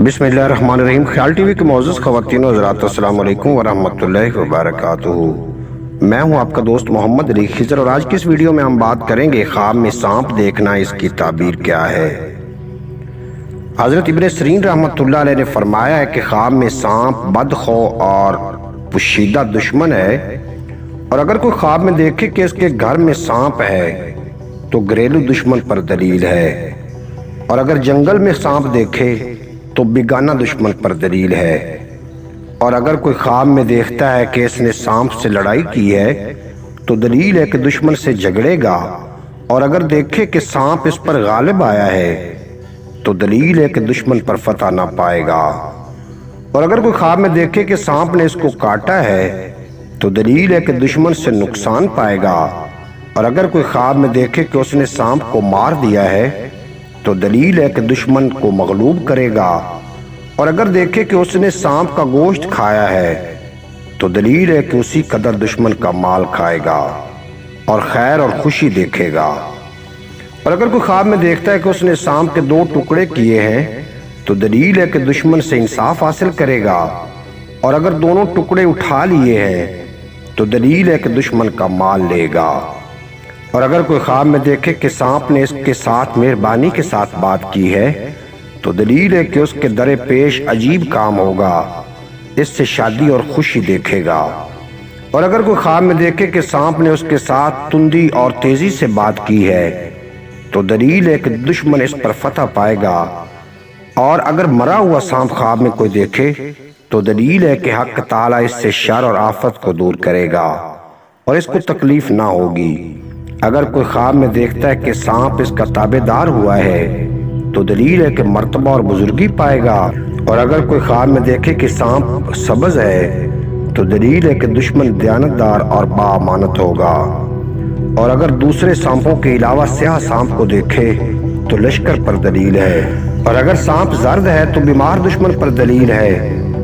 बिस्मिल्लाहिर्रहमानिर्रहीम। ख्याल टीवी के मौजूद ख़वातीन और हज़रात, अस्सलाम वालेकुम वरहमतुल्लाहि वबरकातुहू। मैं हूं आपका दोस्त मोहम्मद अली खिज़र और आज की इस वीडियो में हम बात करेंगे ख्वाब में सांप देखना, इसकी ताबीर क्या है। हज़रत इब्न सीरीन रहमतुल्लाह अलैह ने फरमाया है कि ख्वाब में सांप बदखो और पोशीदा दुश्मन है, और अगर कोई ख्वाब में देखे कि इसके घर में सांप है तो घरेलू दुश्मन पर दलील है, और अगर जंगल में सांप देखे तो बेगाना दुश्मन पर दलील है, और अगर कोई ख्वाब में देखता है कि इसने सांप से लड़ाई की है तो दलील है कि दुश्मन से झगड़ेगा, और अगर देखे कि सांप इस पर गालिब आया है तो दलील है कि दुश्मन पर फतह ना पाएगा, और अगर कोई ख्वाब में देखे कि सांप ने इसको काटा है तो दलील है कि दुश्मन से नुकसान पाएगा, और अगर कोई ख्वाब में देखे कि उसने सांप को मार दिया है तो दलील है कि दुश्मन को मगलूब करेगा, और अगर देखे कि उसने सांप का गोश्त खाया है तो दलील है कि उसी कदर दुश्मन का माल खाएगा और खैर और खुशी देखेगा। और अगर कोई ख्वाब में देखता है कि उसने सांप के 2 टुकड़े किए हैं तो दलील है कि दुश्मन से इंसाफ हासिल करेगा, और अगर दोनों टुकड़े उठा लिए हैं तो दलील है कि दुश्मन का माल लेगा। और अगर कोई ख्वाब में देखे कि सांप ने इसके साथ मेहरबानी के साथ बात की है तो दलील है कि उसके दरे पेश अजीब काम होगा, इससे शादी और खुशी देखेगा। और अगर कोई ख्वाब में देखे कि सांप ने उसके साथ तुंदी और तेजी से बात की है तो दलील है कि दुश्मन इस पर फतह पाएगा, और अगर मरा हुआ सांप ख्वाब में कोई देखे तो दलील है कि हक ताला इससे शर और आफत को दूर करेगा और इसको तकलीफ ना होगी। अगर कोई ख्वाब में देखता है कि सांप इसका ताबेदार हुआ है तो दलील है कि मर्तबा और बुजुर्गी पाएगा, और अगर कोई ख्वाब में देखे कि सांप सब्ज़ है तो दलील है कि दुश्मन दयानतदार और बाअमानत होगा, और अगर दूसरे सांपों के अलावा स्याह सांप को देखे तो लश्कर पर दलील है, और अगर सांप जर्द है तो बीमार दुश्मन पर दलील है,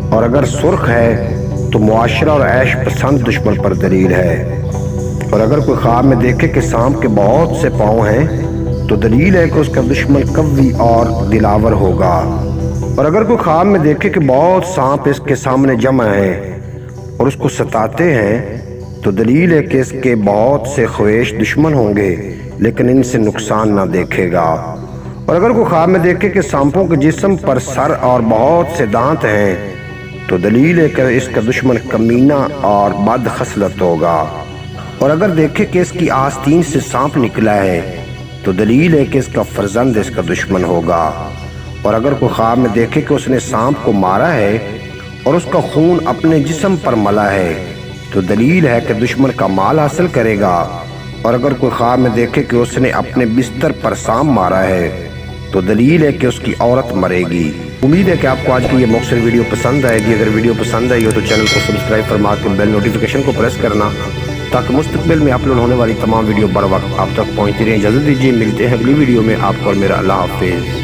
और अगर सुर्ख है तो मुआशरा और ऐश पसंद दुश्मन पर दलील है। और अगर कोई ख्वाब में देखे कि सांप के बहुत से पाँव हैं तो दलील है कि उसका दुश्मन कव्वी और दिलावर होगा, और अगर कोई ख्वाब में देखे कि बहुत सांप इसके सामने जमा हैं और उसको सताते हैं तो दलील है कि इसके बहुत से ख्वेश दुश्मन होंगे लेकिन इनसे नुकसान ना देखेगा। और अगर कोई ख्वाब में देखे कि सांपों के जिस्म पर सर और बहुत से दांत हैं तो दलील है कि इसका दुश्मन कमीना और बदखसलत होगा, और अगर देखे कि इसकी आस्तीन से सांप निकला है तो दलील है कि इसका फर्जंद इसका दुश्मन होगा, और अगर कोई ख्वाब में देखे कि उसने सांप को मारा है और उसका खून अपने जिस्म पर मला है तो दलील है कि दुश्मन का माल हासिल करेगा, और अगर कोई ख्वाब में देखे कि उसने अपने बिस्तर पर सांप मारा है तो दलील है कि उसकी औरत मरेगी। उम्मीद है कि आपको आज की ये मुख्तसर वीडियो पसंद आएगी। अगर वीडियो पसंद आई हो तो चैनल को सब्सक्राइब फरमा के बेल नोटिफिकेशन को प्रेस करना ताकि मुस्तकबिल में अपलोड होने वाली तमाम वीडियो बर वक्त आप तक पहुंचती रहे। इजाज़त दीजिए, मिलते हैं अगली वीडियो में। आपको और मेरा अल्लाह हाफिज़।